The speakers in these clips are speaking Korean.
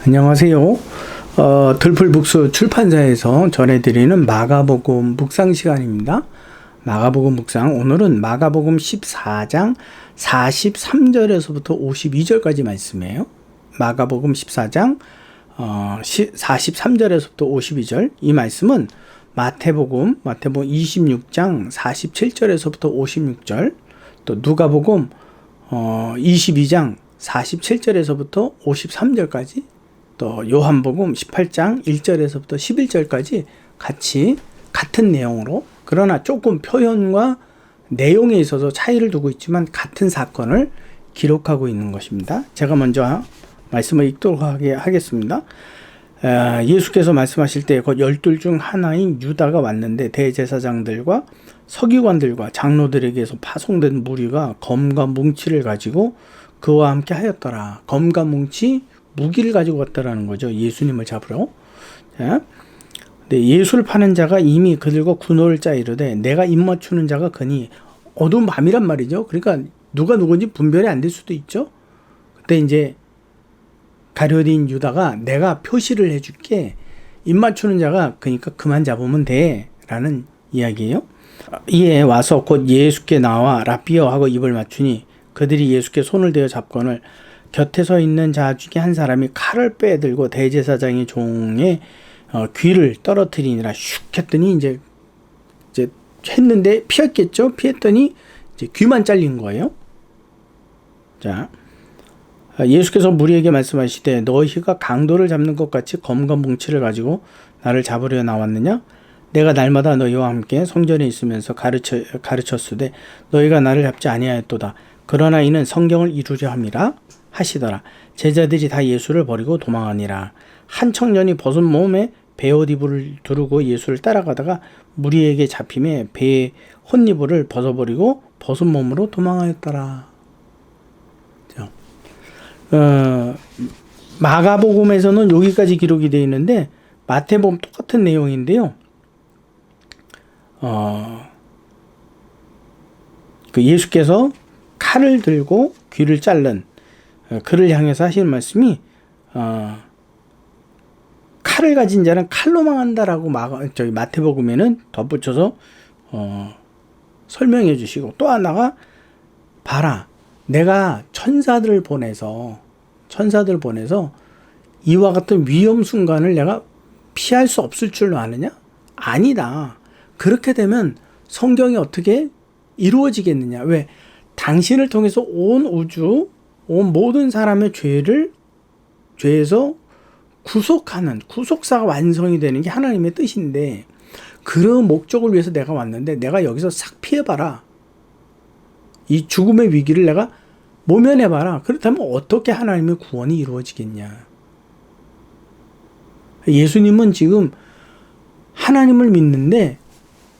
안녕하세요. 들풀북스 출판사에서 전해드리는 마가복음 묵상 시간입니다. 마가복음 묵상, 오늘은 마가복음 14장 43절에서부터 52절까지 말씀이에요. 마가복음 14장 43절에서부터 52절, 이 말씀은 마태복음 26장 47절에서부터 56절, 또 누가복음 22장 47절에서부터 53절까지, 또 요한복음 18장 1절에서부터 11절까지 같은 내용으로, 그러나 조금 표현과 내용에 있어서 차이를 두고 있지만 같은 사건을 기록하고 있는 것입니다. 제가 먼저 말씀을 읽도록 하겠습니다. 예수께서 말씀하실 때 곧 12 중 하나인 유다가 왔는데 대제사장들과 서기관들과 장로들에게서 파송된 무리가 검과 뭉치를 가지고 그와 함께 하였더라. 검과 뭉치, 무기를 가지고 왔다라는 거죠. 예수님을 잡으러. 자, 네, 예수를 파는 자가 이미 그들과 군호를 짜 이르되 내가 입 맞추는 자가 그니, 어두운 밤이란 말이죠. 그러니까 누가 누군지 분별이 안 될 수도 있죠. 그때 이제 가룟 유다가 내가 표시를 해줄게, 입 맞추는 자가 그러니까 그만 잡으면 돼 라는 이야기예요. 이에 와서 곧 예수께 나와 라삐어 하고 입을 맞추니 그들이 예수께 손을 대어 잡거늘 곁에 서 있는 자 중에 한 사람이 칼을 빼들고 대제사장의 종의 귀를 떨어뜨리니라. 슉 했더니 이제 했는데 피했겠죠. 피했더니 이제 귀만 잘린 거예요. 자, 예수께서 무리에게 말씀하시되 너희가 강도를 잡는 것 같이 검과 뭉치를 가지고 나를 잡으려 나왔느냐? 내가 날마다 너희와 함께 성전에 있으면서 가르쳤으되 너희가 나를 잡지 아니하였도다. 그러나 이는 성경을 이루려 함이라 하시더라. 제자들이 다 예수를 버리고 도망하니라. 한 청년이 벗은 몸에 베옷이불을 두르고 예수를 따라가다가 무리에게 잡힘에 배의 혼이불을 벗어버리고 벗은 몸으로 도망하였더라. 마가복음에서는 여기까지 기록이 되어 있는데 마태복음 똑같은 내용인데요. 그 예수께서 칼을 들고 귀를 자른 그를 향해서 하시는 말씀이 칼을 가진 자는 칼로 망한다라고 마태복음에는 덧붙여서 설명해 주시고, 또 하나가 봐라, 내가 천사들을 보내서 이와 같은 위험 순간을 내가 피할 수 없을 줄로 아느냐? 아니다. 그렇게 되면 성경이 어떻게 이루어지겠느냐? 왜? 당신을 통해서 온 우주, 온 모든 사람의 죄에서 구속사가 완성이 되는 게 하나님의 뜻인데, 그런 목적을 위해서 내가 왔는데 내가 여기서 싹 피해봐라. 이 죽음의 위기를 내가 모면해봐라. 그렇다면 어떻게 하나님의 구원이 이루어지겠냐? 예수님은 지금 하나님을 믿는데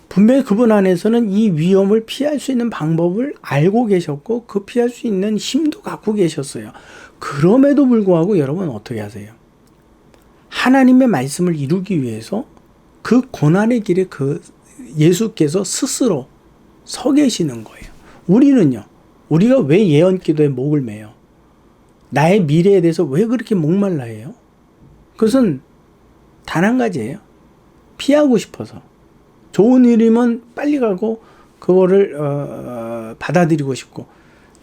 분명히 그분 안에서는 이 위험을 피할 수 있는 방법을 알고 계셨고 그 피할 수 있는 힘도 갖고 계셨어요. 그럼에도 불구하고 여러분 어떻게 하세요? 하나님의 말씀을 이루기 위해서 그 고난의 길에 그 예수께서 스스로 서 계시는 거예요. 우리는요, 우리가 왜 예언 기도에 목을 매요? 나의 미래에 대해서 왜 그렇게 목말라 해요? 그것은 단 한 가지예요. 피하고 싶어서. 좋은 일이면 빨리 가고 그거를 받아들이고 싶고,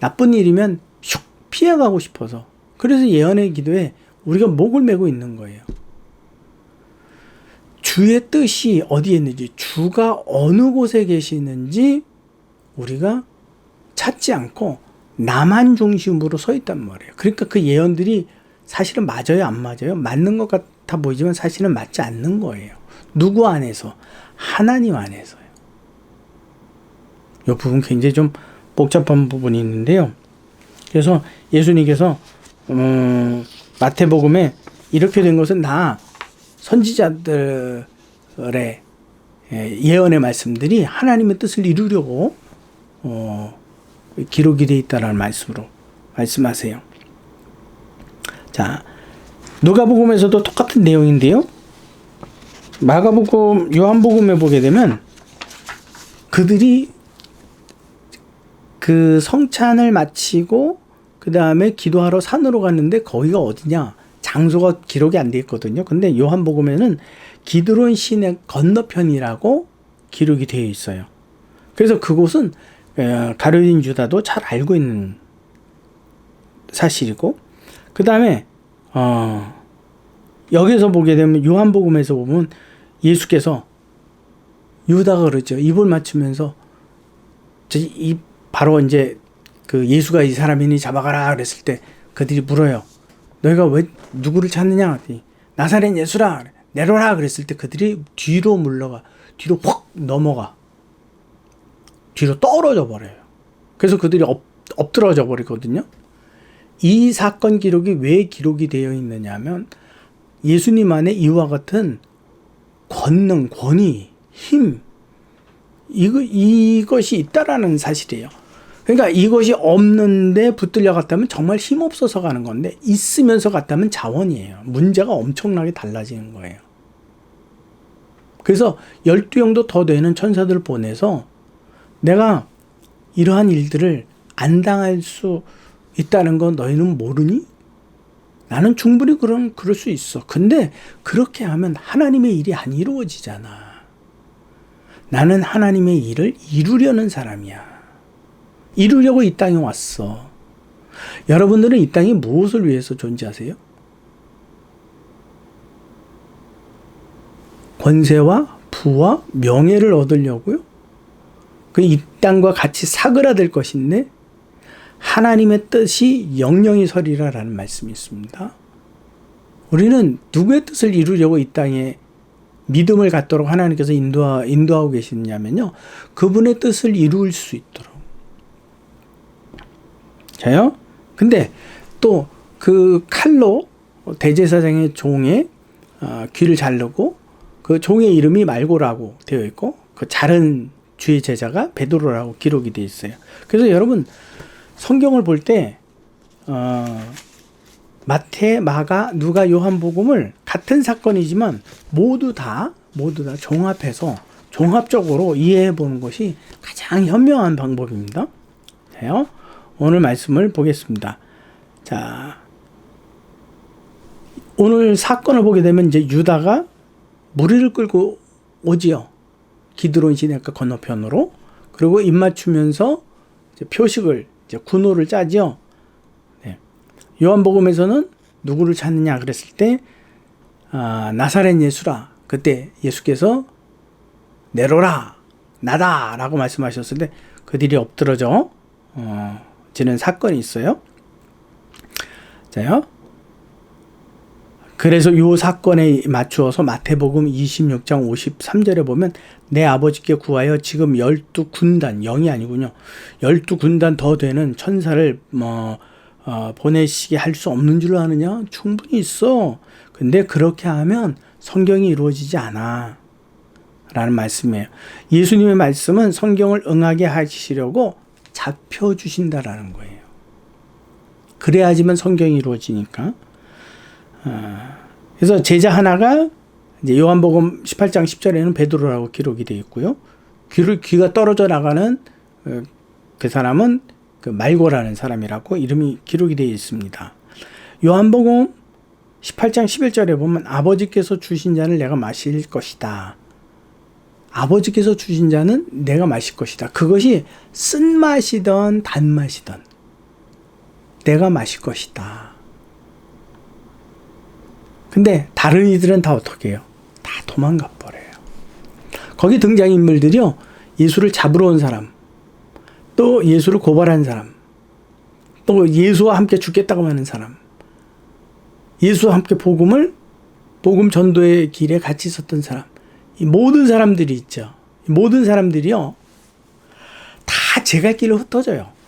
나쁜 일이면 슉 피해가고 싶어서. 그래서 예언의 기도에 우리가 목을 메고 있는 거예요. 주의 뜻이 어디에 있는지, 주가 어느 곳에 계시는지 우리가 찾지 않고 나만 중심으로 서 있단 말이에요. 그러니까 그 예언들이 사실은 맞아요, 안 맞아요? 맞는 것 같아 보이지만 사실은 맞지 않는 거예요. 누구 안에서? 하나님 안에서요. 이 부분 굉장히 좀 복잡한 부분이 있는데요. 그래서 예수님께서 마태복음에 이렇게 된 것은 다 선지자들의 예언의 말씀들이 하나님의 뜻을 이루려고 기록이 되어 있다는 말씀으로 말씀하세요. 자, 누가복음에서도 똑같은 내용인데요. 마가복음, 요한복음에 보게 되면 그들이 그 성찬을 마치고 그 다음에 기도하러 산으로 갔는데 거기가 어디냐? 장소가 기록이 안 돼 있거든요. 근데 요한복음에는 기드론 시내 건너편이라고 기록이 되어 있어요. 그래서 그곳은 가룟 유다도 잘 알고 있는 사실이고, 그 다음에 여기서 보게 되면 요한복음에서 보면 예수께서 유다가 그러죠. 입을 맞추면서 바로 이제 그 예수가 이 사람이니 잡아가라 그랬을 때 그들이 물어요. 너희가 왜 누구를 찾느냐? 나사렛 예수라. 내려라 그랬을 때 그들이 뒤로 물러가. 뒤로 확 넘어가. 뒤로 떨어져 버려요. 그래서 그들이 엎드러져 버리거든요. 이 사건 기록이 왜 기록이 되어 있느냐 하면 예수님 안에 이와 같은 권능, 권위, 힘, 이것이 있다라는 사실이에요. 그러니까 이것이 없는데 붙들려 갔다면 정말 힘없어서 가는 건데, 있으면서 갔다면 자원이에요. 문제가 엄청나게 달라지는 거예요. 그래서 12형도 더 되는 천사들을 보내서 내가 이러한 일들을 안 당할 수 있다는 건 너희는 모르니? 나는 충분히 그럴 수 있어. 근데 그렇게 하면 하나님의 일이 안 이루어지잖아. 나는 하나님의 일을 이루려는 사람이야. 이루려고 이 땅에 왔어. 여러분들은 이 땅에 무엇을 위해서 존재하세요? 권세와 부와 명예를 얻으려고요? 이 땅과 같이 사그라들 것인데 하나님의 뜻이 영영이 서리라라는 말씀이 있습니다. 우리는 누구의 뜻을 이루려고 이 땅에 믿음을 갖도록 하나님께서 인도하고 계시냐면요, 그분의 뜻을 이룰 수 있도록. 자요? 근데 또 그 칼로 대제사장의 종의 귀를 자르고, 그 종의 이름이 말고라고 되어 있고, 그 자른 주의 제자가 베드로라고 기록이 되어 있어요. 그래서 여러분 성경을 볼 때 마태, 마가, 누가, 요한복음을 같은 사건이지만 모두 다 종합해서 종합적으로 이해해 보는 것이 가장 현명한 방법입니다. 자요, 오늘 말씀을 보겠습니다. 자, 오늘 사건을 보게 되면 이제 유다가 무리를 끌고 오지요. 기드론 시내가 건너편으로. 그리고 입맞추면서 이제 표식을, 이제 군호를 짜죠. 네. 요한복음에서는 누구를 찾느냐 그랬을 때 나사렛 예수라. 그때 예수께서 내려라, 나다 라고 말씀하셨을 때 그들이 엎드러져 지는 사건이 있어요. 자요. 그래서 이 사건에 맞추어서 마태복음 26장 53절에 보면 내 아버지께 구하여 지금 12군단, 0이 아니군요. 12군단 더 되는 천사를 보내시게 할 수 없는 줄 아느냐? 충분히 있어. 근데 그렇게 하면 성경이 이루어지지 않아. 라는 말씀이에요. 예수님의 말씀은 성경을 응하게 하시려고 잡혀주신다라는 거예요. 그래야지만 성경이 이루어지니까. 그래서 제자 하나가 이제 요한복음 18장 10절에는 베드로라고 기록이 되어 있고요. 귀가 떨어져 나가는 그 사람은 그 말고라는 사람이라고 이름이 기록이 되어 있습니다. 요한복음 18장 11절에 보면 아버지께서 주신 잔을 내가 마실 것이다. 아버지께서 주신 잔은 내가 마실 것이다. 그것이 쓴맛이든 단맛이든 내가 마실 것이다. 근데 다른 이들은 다 어떻게 해요? 다 도망가 버려요. 거기 등장인물들이요, 예수를 잡으러 온 사람, 또 예수를 고발한 사람, 또 예수와 함께 죽겠다고 하는 사람, 예수와 함께 복음 전도의 길에 같이 있었던 사람, 이 모든 사람들이 있죠. 이 모든 사람들이요, 다 제갈길로 흩어져요.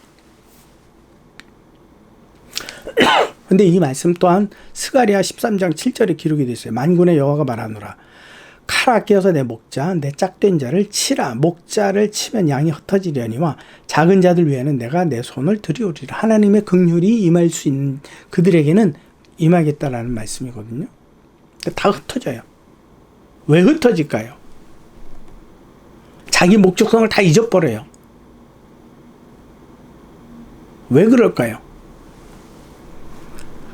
근데 이 말씀 또한 스가랴 13장 7절에 기록이 되어 있어요. 만군의 여호와가 말하노라. 칼 아껴서 내 목자, 내 짝된 자를 치라. 목자를 치면 양이 흩어지려니와 작은 자들 위에는 내가 내 손을 들이오리라. 하나님의 긍휼이 임할 수 있는 그들에게는 임하겠다라는 말씀이거든요. 다 흩어져요. 왜 흩어질까요? 자기 목적성을 다 잊어버려요. 왜 그럴까요?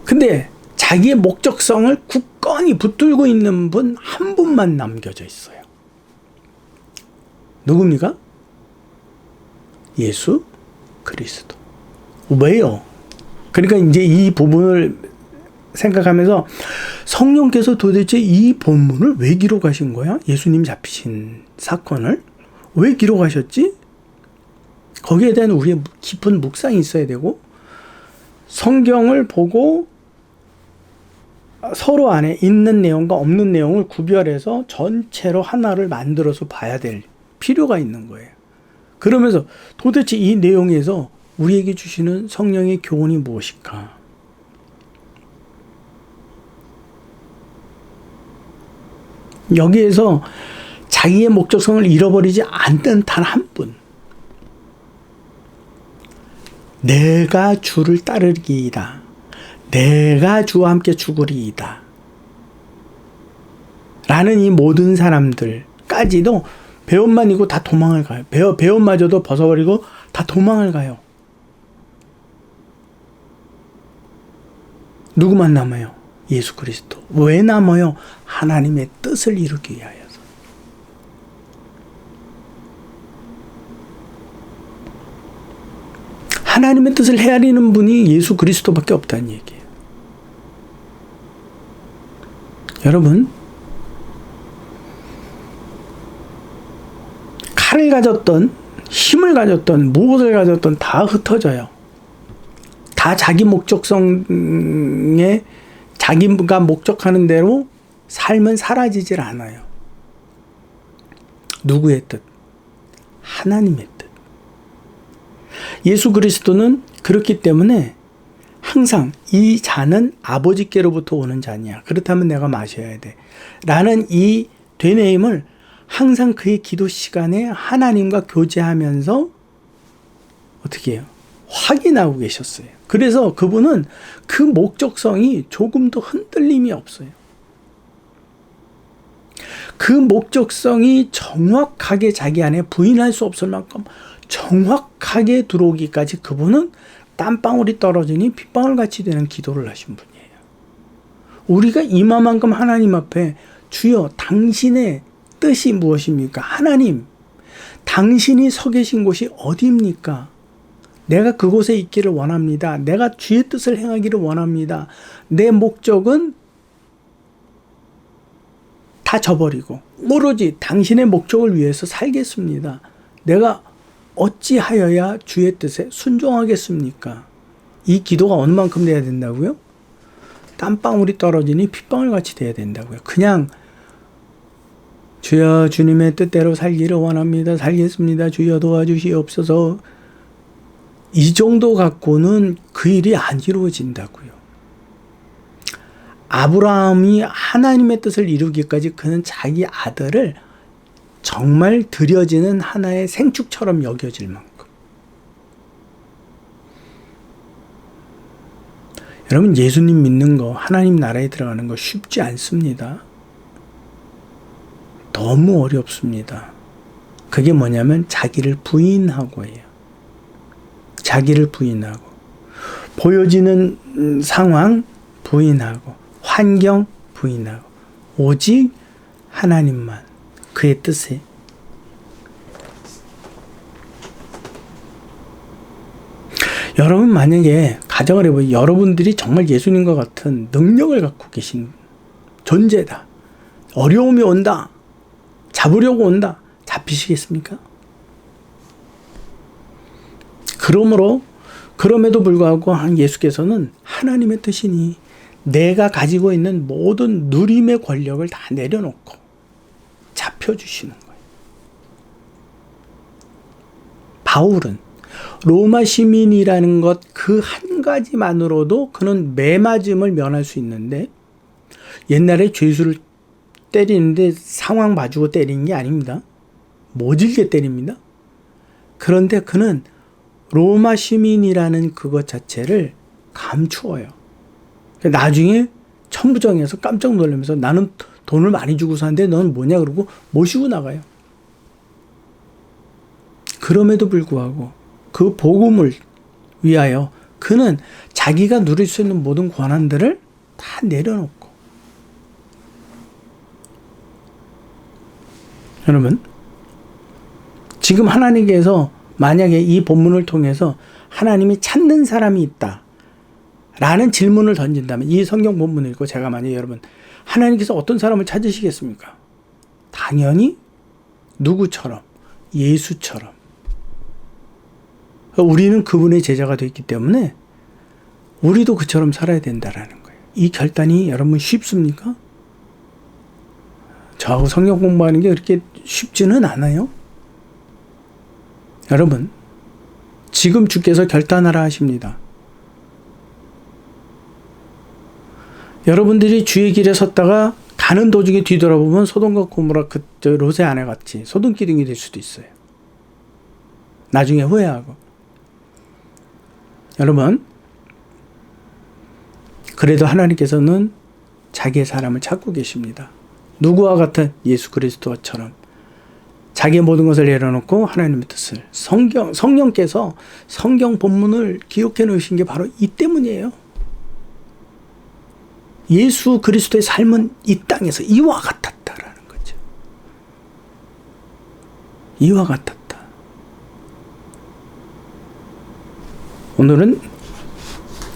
근데 자기의 목적성을 굳건히 붙들고 있는 분 한 분만 남겨져 있어요. 누굽니까? 예수 그리스도. 왜요? 그러니까 이제 이 부분을 생각하면서 성령께서 도대체 이 본문을 왜 기록하신 거야? 예수님 잡히신 사건을 왜 기록하셨지? 거기에 대한 우리의 깊은 묵상이 있어야 되고, 성경을 보고 서로 안에 있는 내용과 없는 내용을 구별해서 전체로 하나를 만들어서 봐야 될 필요가 있는 거예요. 그러면서 도대체 이 내용에서 우리에게 주시는 성령의 교훈이 무엇일까? 여기에서 자기의 목적성을 잃어버리지 않는 단 한 분. 내가 주를 따르리이다. 내가 주와 함께 죽으리이다. 라는 이 모든 사람들까지도 배옷만 입고 다 도망을 가요. 배옷마저도 벗어버리고 다 도망을 가요. 누구만 남아요? 예수 그리스도. 왜 남아요? 하나님의 뜻을 이루기 위하여서. 하나님의 뜻을 헤아리는 분이 예수 그리스도밖에 없다는 얘기예요. 여러분, 칼을 가졌던, 힘을 가졌던, 무엇을 가졌던 다 흩어져요. 다 자기 목적성에 자기가 목적하는 대로 삶은 사라지질 않아요. 누구의 뜻? 하나님의 뜻. 예수 그리스도는 그렇기 때문에 항상 이 잔은 아버지께로부터 오는 잔이야. 그렇다면 내가 마셔야 돼. 라는 이 되뇌임을 항상 그의 기도 시간에 하나님과 교제하면서 어떻게 해요? 확인하고 계셨어요. 그래서 그분은 그 목적성이 조금도 흔들림이 없어요. 그 목적성이 정확하게 자기 안에 부인할 수 없을 만큼 정확하게 들어오기까지 그분은 땀방울이 떨어지니 핏방울 같이 되는 기도를 하신 분이에요. 우리가 이마만큼 하나님 앞에 주여 당신의 뜻이 무엇입니까? 하나님, 당신이 서 계신 곳이 어디입니까? 내가 그곳에 있기를 원합니다. 내가 주의 뜻을 행하기를 원합니다. 내 목적은 다 저버리고 오로지 당신의 목적을 위해서 살겠습니다. 내가 어찌하여야 주의 뜻에 순종하겠습니까? 이 기도가 어느 만큼 돼야 된다고요? 땀방울이 떨어지니 핏방울 같이 돼야 된다고요. 그냥 주여 주님의 뜻대로 살기를 원합니다. 살겠습니다. 주여 도와주시옵소서. 이 정도 갖고는 그 일이 안 이루어진다고요. 아브라함이 하나님의 뜻을 이루기까지 그는 자기 아들을 정말 드려지는 하나의 생축처럼 여겨질 만큼. 여러분, 예수님 믿는 거, 하나님 나라에 들어가는 거 쉽지 않습니다. 너무 어렵습니다. 그게 뭐냐면 자기를 부인하고 해요. 자기를 부인하고, 보여지는 상황 부인하고, 환경 부인하고, 오직 하나님만, 그의 뜻에. 여러분, 만약에 가정을 해보면 여러분들이 정말 예수님과 같은 능력을 갖고 계신 존재다. 어려움이 온다. 잡으려고 온다. 잡히시겠습니까? 그럼에도 불구하고 예수께서는 하나님의 뜻이니 내가 가지고 있는 모든 누림의 권력을 다 내려놓고 잡혀주시는 거예요. 바울은 로마 시민이라는 것 그 한 가지만으로도 그는 매맞음을 면할 수 있는데, 옛날에 죄수를 때리는데 상황 봐주고 때리는 게 아닙니다. 모질게 때립니다. 그런데 그는 로마 시민이라는 그것 자체를 감추어요. 나중에 천부정에서 깜짝 놀라면서 나는 돈을 많이 주고 사는데 넌 뭐냐 그러고 모시고 나가요. 그럼에도 불구하고 그 복음을 위하여 그는 자기가 누릴 수 있는 모든 권한들을 다 내려놓고. 여러분, 지금 하나님께서 만약에 이 본문을 통해서 하나님이 찾는 사람이 있다 라는 질문을 던진다면, 이 성경 본문을 읽고 제가 만약에 여러분, 하나님께서 어떤 사람을 찾으시겠습니까? 당연히 누구처럼? 예수처럼. 우리는 그분의 제자가 되었기 때문에 우리도 그처럼 살아야 된다라는 거예요. 이 결단이 여러분 쉽습니까? 저하고 성경 공부하는 게 그렇게 쉽지는 않아요. 여러분, 지금 주께서 결단하라 하십니다. 여러분들이 주의 길에 섰다가 가는 도중에 뒤돌아보면 소돔과 고모라 롯의 아내같이 소돔기둥이 될 수도 있어요. 나중에 후회하고. 여러분, 그래도 하나님께서는 자기의 사람을 찾고 계십니다. 누구와 같은? 예수 그리스도처럼 자기의 모든 것을 내려놓고 하나님의 뜻을, 성령께서 성경 본문을 기록해 놓으신 게 바로 이 때문이에요. 예수 그리스도의 삶은 이 땅에서 이와 같았다라는 거죠. 이와 같았다. 오늘은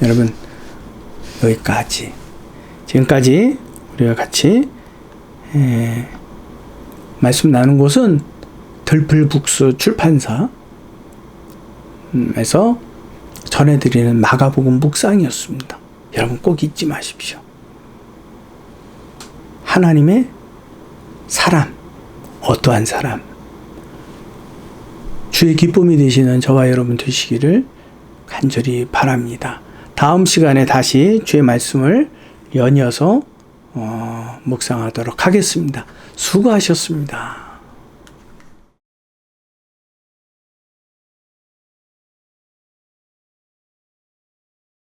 여러분 여기까지. 지금까지 우리가 같이 말씀 나눈 곳은 들풀북수 출판사에서 전해드리는 마가복음 묵상이었습니다. 여러분 꼭 잊지 마십시오. 하나님의 사람, 어떠한 사람, 주의 기쁨이 되시는 저와 여러분 되시기를 간절히 바랍니다. 다음 시간에 다시 주의 말씀을 연이어서 묵상하도록 하겠습니다. 수고하셨습니다.